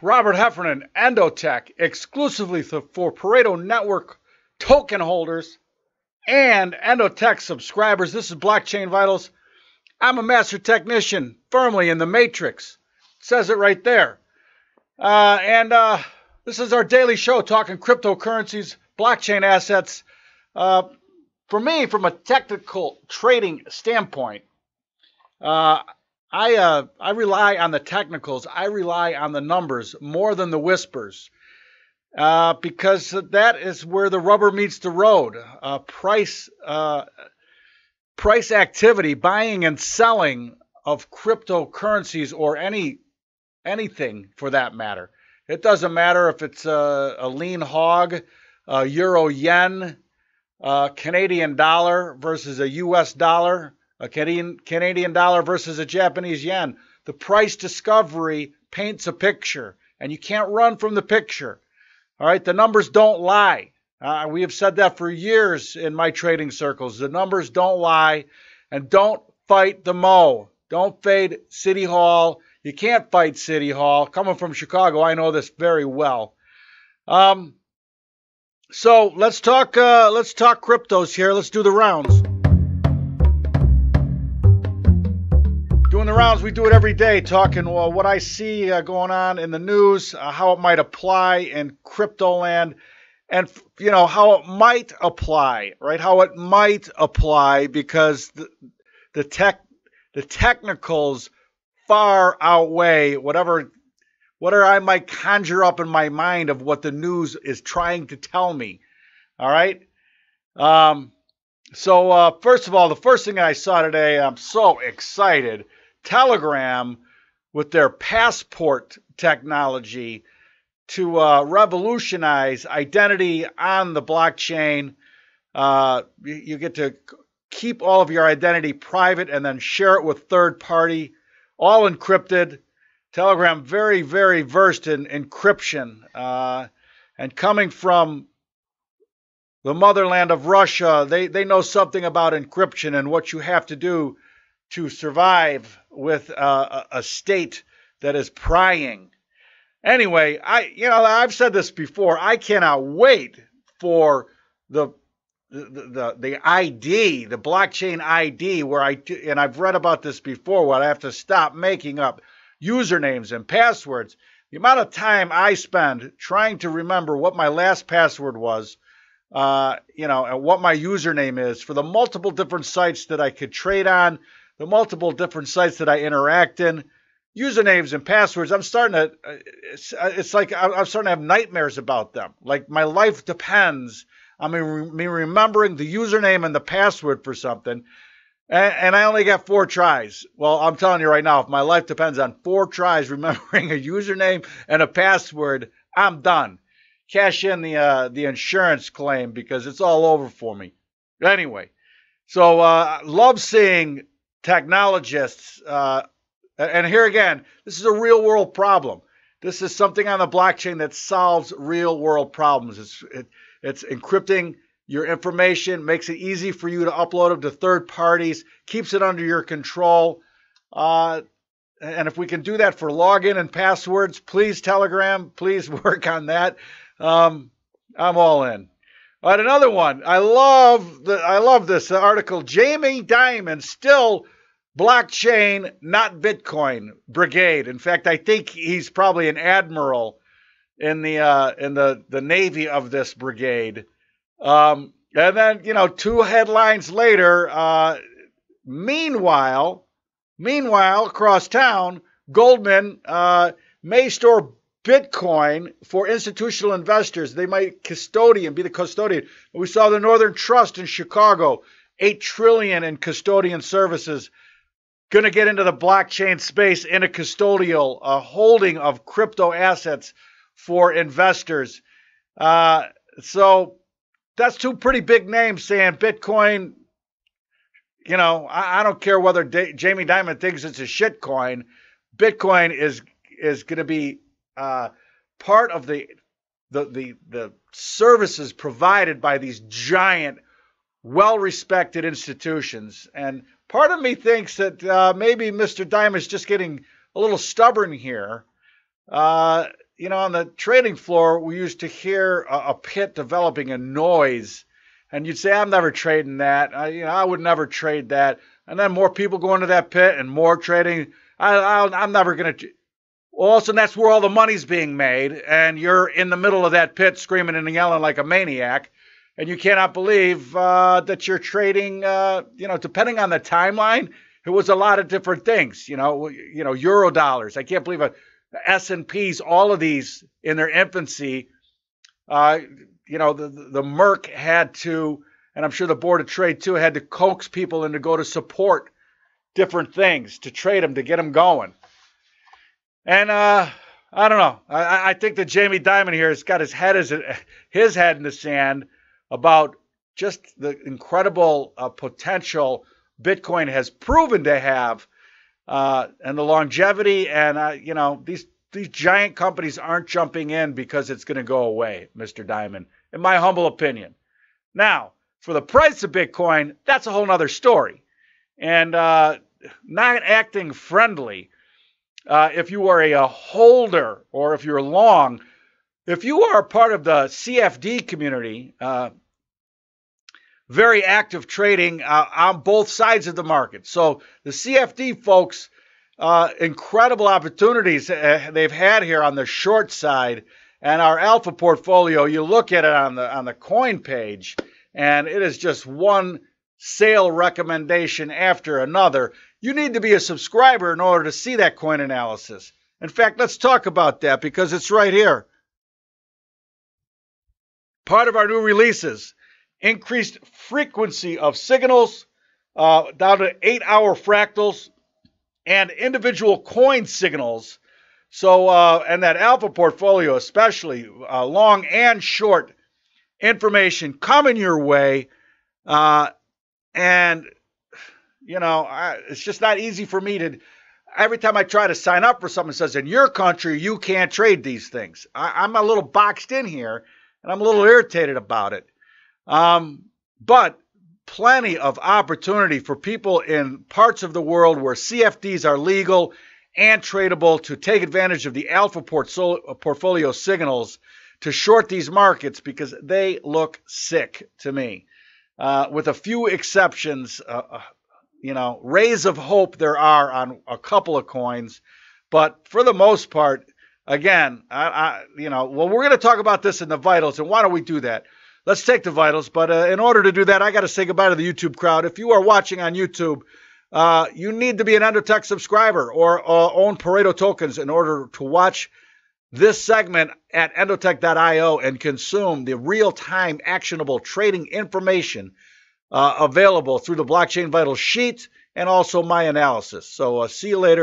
Robert Heffernan, Endotech, exclusively for Pareto Network token holders and Endotech subscribers. This is Blockchain Vitals. I'm a master technician, firmly in the matrix. It says it right there. This is our daily show talking cryptocurrencies, blockchain assets. For me, from a technical trading standpoint, I rely on the technicals. I rely on the numbers more than the whispers, because that is where the rubber meets the road. Price activity, buying and selling of cryptocurrencies or anything for that matter. It doesn't matter if it's a lean hog, a euro yen, Canadian dollar versus a U.S. dollar, a Canadian dollar versus a Japanese yen. The price discovery paints a picture, and you can't run from the picture. All right, the numbers don't lie. We have said that for years in my trading circles. The numbers don't lie, and don't fight the Mo. Don't fade City Hall. You can't fight City Hall. Coming from Chicago, I know this very well. So let's talk cryptos here. Let's do the rounds. Doing the rounds, we do it every day, talking what I see going on in the news, how it might apply in crypto land, and how it might apply, right? How it might apply, because the technicals far outweigh whatever I might conjure up in my mind of what the news is trying to tell me. All right. So first of all, the first thing I saw today, I'm so excited. Telegram with their passport technology to revolutionize identity on the blockchain. You get to keep all of your identity private and then share it with third party, all encrypted. Telegram very, very versed in encryption, and coming from the motherland of Russia, they know something about encryption and what you have to do to survive with a state that is prying. Anyway, I've said this before. I cannot wait for the ID, the blockchain ID, where I've read about this before, where I have to stop making up usernames and passwords. The amount of time I spend trying to remember what my last password was, and what my username is for the multiple different sites that I could trade on, the multiple different sites that I interact in, usernames and passwords. It's like I'm starting to have nightmares about them. Like my life depends on me remembering the username and the password for something. And I only got 4 tries. Well, I'm telling you right now, if my life depends on 4 tries remembering a username and a password, I'm done. Cash in the insurance claim, because it's all over for me. Anyway, so love seeing technologists. And here again, this is a real world problem. This is something on the blockchain that solves real world problems. It's encrypting your information, makes it easy for you to upload them to third parties, keeps it under your control. And if we can do that for login and passwords, please, Telegram, please work on that. I'm all in. All right, another one. I love this article. Jamie Dimon still blockchain, not Bitcoin brigade. In fact, I think he's probably an admiral in the Navy of this brigade. And then, 2 headlines later, meanwhile, across town, Goldman may store Bitcoin for institutional investors. They might be the custodian. We saw the Northern Trust in Chicago, $8 trillion in custodian services, going to get into the blockchain space in a custodial holding of crypto assets for investors. So that's 2 pretty big names saying Bitcoin. I don't care whether Jamie Dimon thinks it's a shit coin. Bitcoin is going to be part of the services provided by these giant, well-respected institutions. And part of me thinks that maybe Mr. Dimon is just getting a little stubborn here. on the trading floor, we used to hear a pit developing a noise, and you'd say, "I'm never trading that. I would never trade that." And then more people go into that pit and more trading. I'm never going to. Also, that's where all the money's being made, and you're in the middle of that pit screaming and yelling like a maniac, and you cannot believe that you're trading. Depending on the timeline, it was a lot of different things. Euro dollars. I can't believe it. S&Ps, all of these in their infancy. The Merc had to, and I'm sure the Board of Trade too, had to coax people in to go to support different things to trade them, to get them going. And I don't know. I think that Jamie Dimon here has got his head in the sand about just the incredible potential Bitcoin has proven to have, and the longevity. And these giant companies aren't jumping in because it's going to go away, Mr. Dimon, in my humble opinion. Now, for the price of Bitcoin, that's a whole nother story. And not acting friendly. If you are a holder or if you're long, if you are part of the CFD community, very active trading on both sides of the market. So the CFD folks, incredible opportunities they've had here on the short side, and our alpha portfolio, you look at it on the coin page, and it is just one sale recommendation after another. You need to be a subscriber in order to see that coin analysis. In fact, let's talk about that because it's right here. Part of our new releases, increased frequency of signals down to 8-hour fractals and individual coin signals. So, and that alpha portfolio, especially long and short information coming your way. And it's just not easy for me to, every time I try to sign up for something that says, in your country, you can't trade these things. I'm a little boxed in here, and I'm a little irritated about it. But plenty of opportunity for people in parts of the world where CFDs are legal and tradable to take advantage of the alpha portfolio signals to short these markets because they look sick to me. With a few exceptions, rays of hope there are on a couple of coins, but for the most part, again, we're going to talk about this in the vitals, and why don't we do that? Let's take the vitals, but in order to do that, I got to say goodbye to the YouTube crowd. If you are watching on YouTube, you need to be an Endotech subscriber or own Pareto tokens in order to watch this segment at endotech.io and consume the real-time actionable trading information available through the Blockchain Vitals sheet and also my analysis. So see you later.